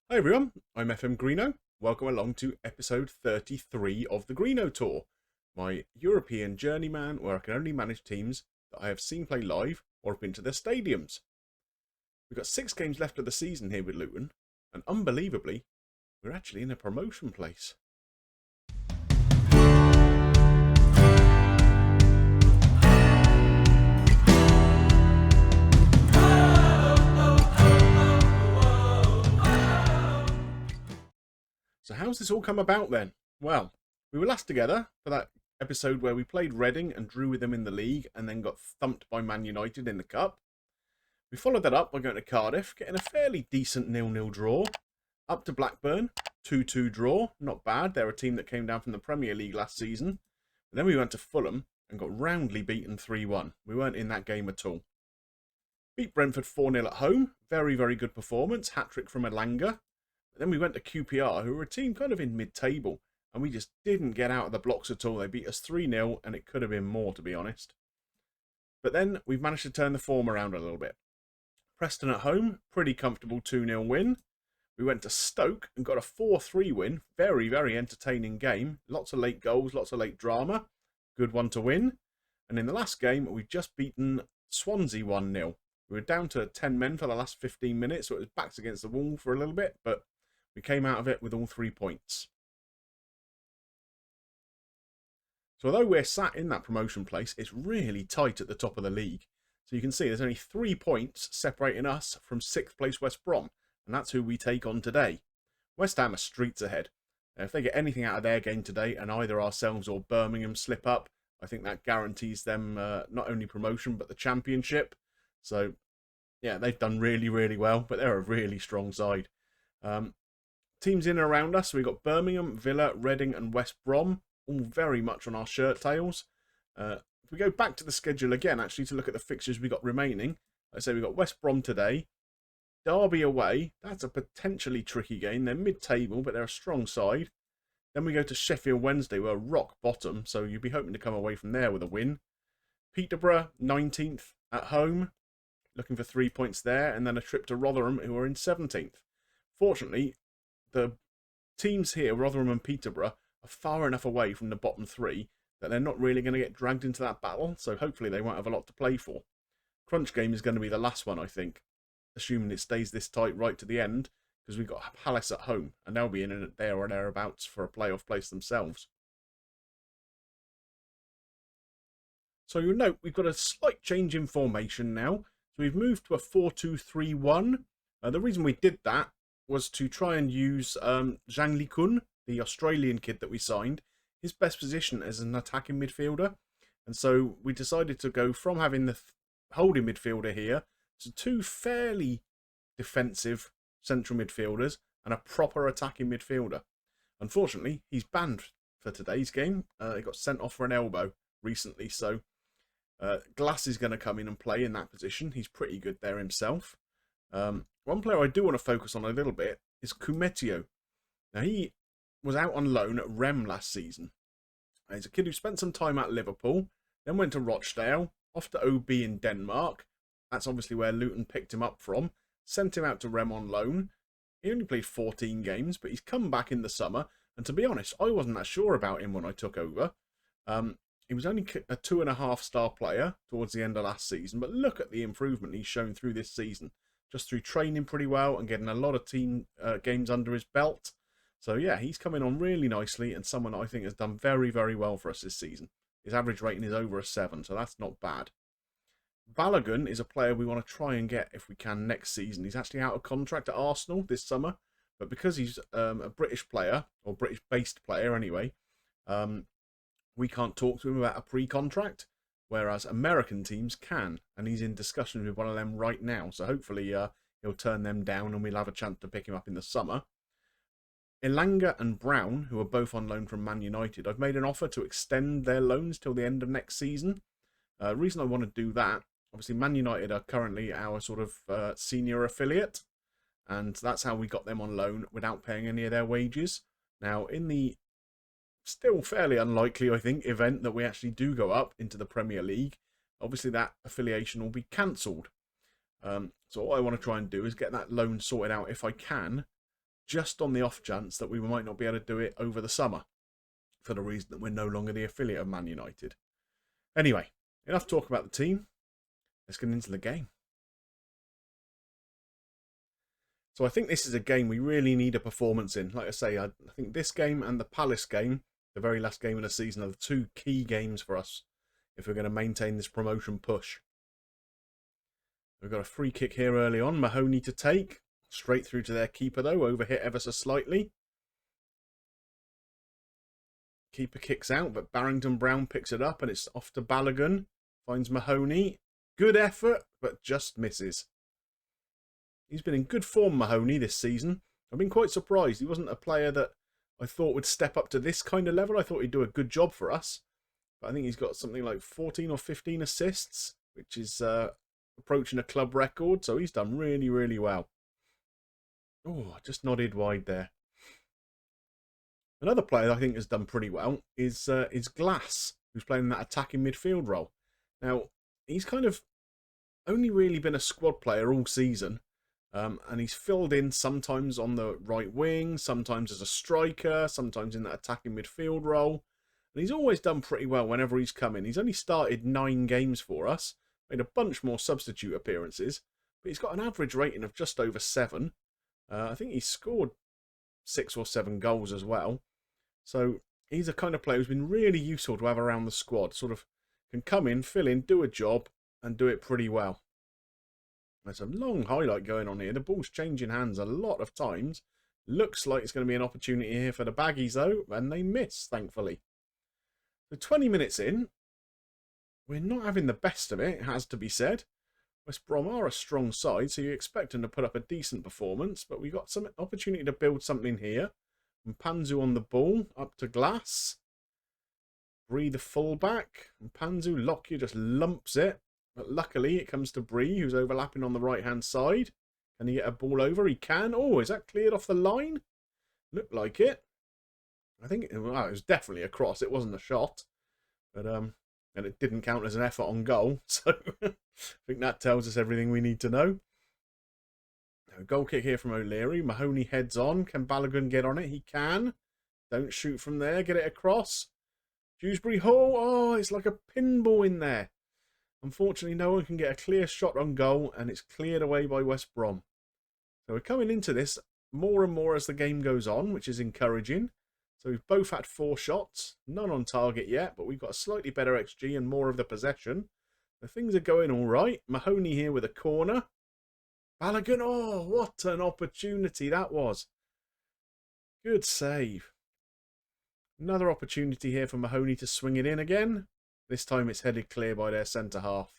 Hi everyone, I'm FMGreeno. Welcome along to episode 33 of the Greeno Tour, my European journeyman where I can only manage teams that I have seen play live or have been to their stadiums. We've got 6 games left of the season here with Luton, and unbelievably, we're actually in a promotion place. So how's this all come about then? Well, we were last together for that episode where we played Reading and drew with them in the league and then got thumped by Man United in the cup. We followed that up by going to Cardiff, getting a fairly decent 0-0 draw. Up to Blackburn, 2-2 draw, not bad. They're a team that came down from the Premier League last season. But then we went to Fulham and got roundly beaten 3-1. We weren't in that game at all. Beat Brentford 4-0 at home. Very, very good performance. Hat-trick from Elanga. Then we went to QPR, who were a team kind of in mid-table, and we just didn't get out of the blocks at all. They beat us 3-0, and it could have been more, to be honest. But then we've managed to turn the form around a little bit. Preston at home, pretty comfortable 2-0 win. We went to Stoke and got a 4-3 win. Very, very entertaining game. Lots of late goals, lots of late drama. Good one to win. And in the last game, we've just beaten Swansea 1-0. We were down to 10 men for the last 15 minutes, so it was backs against the wall for a little bit, but we came out of it with all 3 points. So although we're sat in that promotion place, it's really tight at the top of the league. So you can see there's only 3 points separating us from 6th place West Brom, and that's who we take on today. West Ham are streets ahead. If they get anything out of their game today, and either ourselves or Birmingham slip up, I think that guarantees them not only promotion, but the championship. So, yeah, they've done really, really well, but they're a really strong side. Teams in and around us, we've got Birmingham, Villa, Reading and West Brom, all very much on our shirt tails. If we go back to the schedule again, actually, to look at the fixtures we got remaining, I say we've got West Brom today, Derby away, that's a potentially tricky game. They're mid-table, but they're a strong side. Then we go to Sheffield Wednesday, we're rock bottom, so you'd be hoping to come away from there with a win. Peterborough, 19th at home, looking for 3 points there, and then a trip to Rotherham, who are in 17th. Fortunately, the teams here, Rotherham and Peterborough, are far enough away from the bottom 3 that they're not really going to get dragged into that battle, so hopefully they won't have a lot to play for. Crunch game is going to be the last one, I think, assuming it stays this tight right to the end, because we've got Palace at home, and they'll be in it there or thereabouts for a playoff place themselves. So you'll note we've got a slight change in formation now. So we've moved to a 4-2-3-1. The reason we did that was to try and use Zhang Likun, the Australian kid that we signed, his best position as an attacking midfielder. And so we decided to go from having the holding midfielder here to 2 fairly defensive central midfielders and a proper attacking midfielder. Unfortunately, he's banned for today's game. He got sent off for an elbow recently, so Glass is going to come in and play in that position. He's pretty good there himself. One player I do want to focus on a little bit is Kumetio. Now, he was out on loan at Rem last season. He's a kid who spent some time at Liverpool, then went to Rochdale, off to OB in Denmark. That's obviously where Luton picked him up from. Sent him out to Rem on loan. He only played 14 games, but he's come back in the summer. And to be honest, I wasn't that sure about him when I took over. He was only a 2.5-star player towards the end of last season, but look at the improvement he's shown through this season. Just through training pretty well and getting a lot of team games under his belt. So yeah, he's coming on really nicely and someone I think has done very, very well for us this season. His average rating is over a 7, so that's not bad. Balogun is a player we want to try and get if we can next season. He's actually out of contract at Arsenal this summer, but because he's a British player, or British-based player anyway, we can't talk to him about a pre-contract, whereas American teams can, and he's in discussions with one of them right now. So hopefully he'll turn them down and we'll have a chance to pick him up in the summer. Elanga and Brown, who are both on loan from Man United, I've made an offer to extend their loans till the end of next season. The reason I want to do that, obviously Man United are currently our sort of senior affiliate, and that's how we got them on loan without paying any of their wages. Now, in the still fairly unlikely, I think, event that we actually do go up into the Premier League, obviously that affiliation will be cancelled. So what I want to try and do is get that loan sorted out if I can, just on the off chance that we might not be able to do it over the summer, for the reason that we're no longer the affiliate of Man United. Anyway, enough talk about the team. Let's get into the game. So I think this is a game we really need a performance in. Like I say, I think this game and the Palace game, the very last game of the season, are the two key games for us if we're going to maintain this promotion push. We've got a free kick here early on. Mahoney to take. Straight through to their keeper, though. Overhit ever so slightly. Keeper kicks out, but Barrington Brown picks it up, and it's off to Balogun. Finds Mahoney. Good effort, but just misses. He's been in good form, Mahoney, this season. I've been quite surprised. He wasn't a player that I thought would step up to this kind of level. I thought he'd do a good job for us. But I think he's got something like 14 or 15 assists, which is approaching a club record. So he's done really, really well. Oh, just nodded wide there. Another player I think has done pretty well is Glass, who's playing that attacking midfield role. Now, he's kind of only really been a squad player all season. And he's filled in sometimes on the right wing, sometimes as a striker, sometimes in that attacking midfield role. And he's always done pretty well whenever he's come in. He's only started 9 games for us, made a bunch more substitute appearances, but he's got an average rating of just over 7. I think he's scored 6 or 7 goals as well. So he's a kind of player who's been really useful to have around the squad. Sort of can come in, fill in, do a job, and do it pretty well. There's a long highlight going on here. The ball's changing hands a lot of times. Looks like it's going to be an opportunity here for the Baggies, though, and they miss, thankfully. So 20 minutes in, we're not having the best of it, it has to be said. West Brom are a strong side, so you expect them to put up a decent performance, but we got some opportunity to build something here. And Panzu on the ball, up to Glass. Bree the fullback. And Panzu, Lockyer just lumps it. But luckily, it comes to Bree, who's overlapping on the right-hand side. Can he get a ball over? He can. Oh, is that cleared off the line? Looked like it. I think it was definitely a cross. It wasn't a shot. But and it didn't count as an effort on goal. So I think that tells us everything we need to know. A goal kick here from O'Leary. Mahoney heads on. Can Balogun get on it? He can. Don't shoot from there. Get it across. Dewsbury Hall. Oh, it's like a pinball in there. Unfortunately, no one can get a clear shot on goal, and it's cleared away by West Brom. So we're coming into this more and more as the game goes on, which is encouraging. So we've both had 4 shots, none on target yet, but we've got a slightly better XG and more of the possession. So things are going all right. Mahoney here with a corner. Balogun, oh, what an opportunity that was. Good save. Another opportunity here for Mahoney to swing it in again. This time it's headed clear by their centre-half.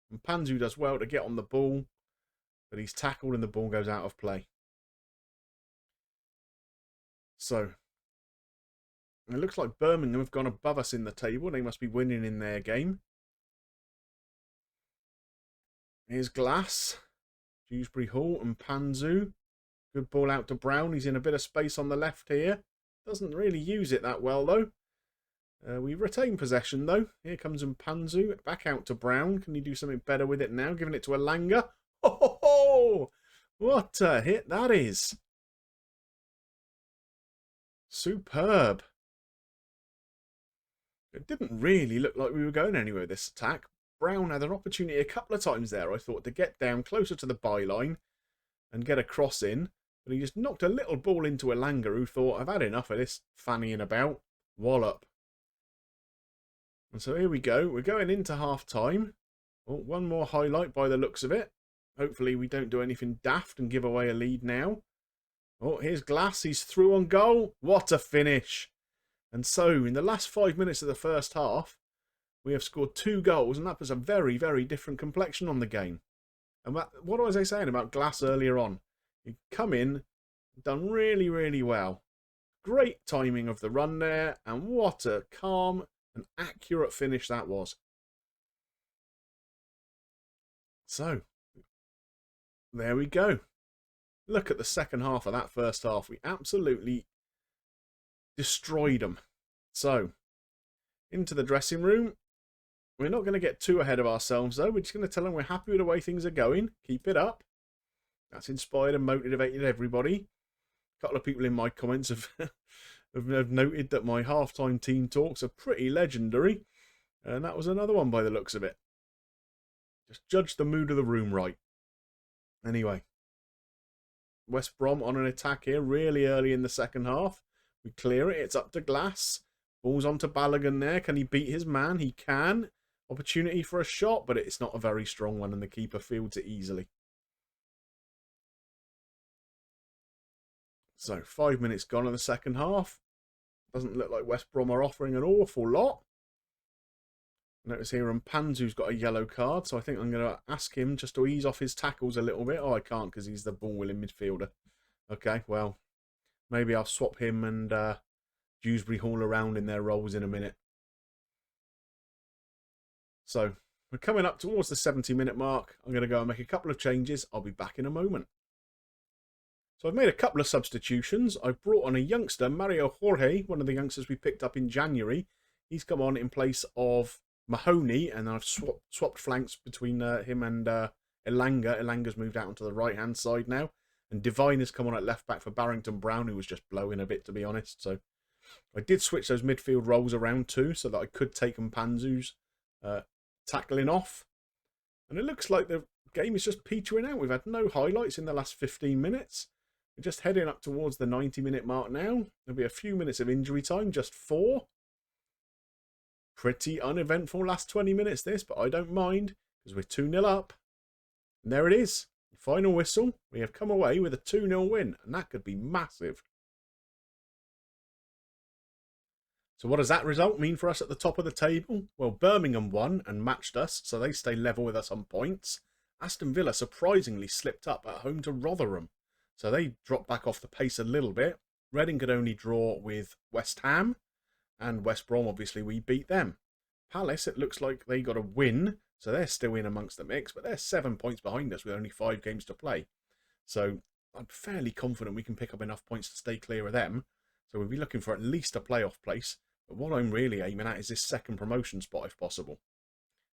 And Panzu does well to get on the ball, but he's tackled and the ball goes out of play. So, it looks like Birmingham have gone above us in the table. They must be winning in their game. Here's Glass, Dewsbury Hall and Panzu. Good ball out to Brown. He's in a bit of space on the left here. Doesn't really use it that well, though. We retain possession, though. Here comes Mpanzu. Back out to Brown. Can he do something better with it now? Giving it to Elanga. Ho, ho, ho! What a hit that is. Superb. It didn't really look like we were going anywhere with this attack. Brown had an opportunity a couple of times there, I thought, to get down closer to the byline and get a cross in. But he just knocked a little ball into Elanga, who thought, I've had enough of this fannying about. Wallop. And so here we go. We're going into half-time. Oh, one more highlight by the looks of it. Hopefully we don't do anything daft and give away a lead now. Oh, here's Glass. He's through on goal. What a finish. And so, in the last 5 minutes of the first half, we have scored 2 goals, and that puts a very, very different complexion on the game. And what was I saying about Glass earlier on? He come in, done really, really well. Great timing of the run there, and what a calm and accurate finish that was. So, there we go. Look at the second half of that first half. We absolutely destroyed them. So, into the dressing room. We're not going to get too ahead of ourselves, though. We're just going to tell them we're happy with the way things are going. Keep it up. That's inspired and motivated everybody. A couple of people in my comments have, have noted that my halftime team talks are pretty legendary. And that was another one by the looks of it. Just judge the mood of the room right. Anyway. West Brom on an attack here really early in the second half. We clear it. It's up to Glass. Ball's on to Balogun there. Can he beat his man? He can. Opportunity for a shot, but it's not a very strong one, and the keeper fields it easily. So 5 minutes gone in the second half. Doesn't look like West Brom are offering an awful lot. Notice here Mpanzu's got a yellow card, so I think I'm going to ask him just to ease off his tackles a little bit. Oh, I can't because he's the ball-willing midfielder. Okay, well, maybe I'll swap him and Dewsbury Hall around in their roles in a minute. So, we're coming up towards the 70-minute mark. I'm going to go and make a couple of changes. I'll be back in a moment. So I've made a couple of substitutions. I've brought on a youngster, Mario Jorge, one of the youngsters we picked up in January. He's come on in place of Mahoney, and I've swapped flanks between him and Elanga. Elanga's moved out onto the right-hand side now. And Divine has come on at left-back for Barrington Brown, who was just blowing a bit, to be honest. So I did switch those midfield roles around too, so that I could take Mpanzu's tackling off. And it looks like the game is just petering out. We've had no highlights in the last 15 minutes. We're just heading up towards the 90-minute mark now. There'll be a few minutes of injury time, just 4. Pretty uneventful last 20 minutes this, but I don't mind because we're 2-0 up. And there it is. Final whistle. We have come away with a 2-0 win, and that could be massive. So what does that result mean for us at the top of the table? Well, Birmingham won and matched us, so they stay level with us on points. Aston Villa surprisingly slipped up at home to Rotherham, so they dropped back off the pace a little bit. Reading could only draw with West Ham. And West Brom, obviously, we beat them. Palace, it looks like they got a win, so they're still in amongst the mix, but they're 7 points behind us with only 5 games to play. So I'm fairly confident we can pick up enough points to stay clear of them. So we'll be looking for at least a playoff place. But what I'm really aiming at is this second promotion spot, if possible.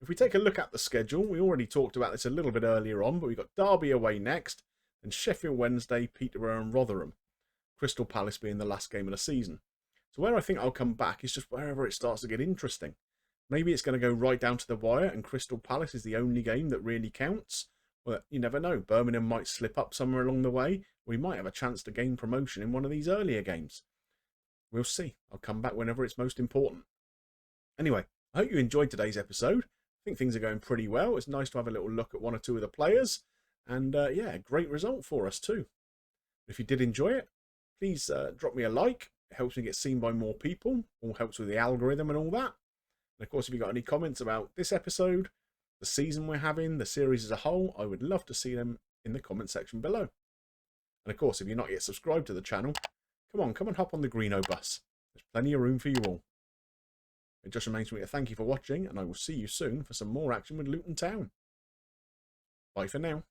If we take a look at the schedule, we already talked about this a little bit earlier on, but we've got Derby away next, then Sheffield Wednesday, Peterborough and Rotherham. Crystal Palace being the last game of the season. So where I think I'll come back is just wherever it starts to get interesting. Maybe it's going to go right down to the wire and Crystal Palace is the only game that really counts. Well, you never know. Birmingham might slip up somewhere along the way. We might have a chance to gain promotion in one of these earlier games. We'll see. I'll come back whenever it's most important. Anyway, I hope you enjoyed today's episode. I think things are going pretty well. It's nice to have a little look at one or two of the players. And yeah, great result for us too. If you did enjoy it, please drop me a like. It helps me get seen by more people. All helps with the algorithm and all that. And of course, if you've got any comments about this episode, the season we're having, the series as a whole, I would love to see them in the comment section below. And of course, if you're not yet subscribed to the channel, come and hop on the Greenobus. There's plenty of room for you all. It just remains for me to thank you for watching, and I will see you soon for some more action with Luton Town. Bye for now.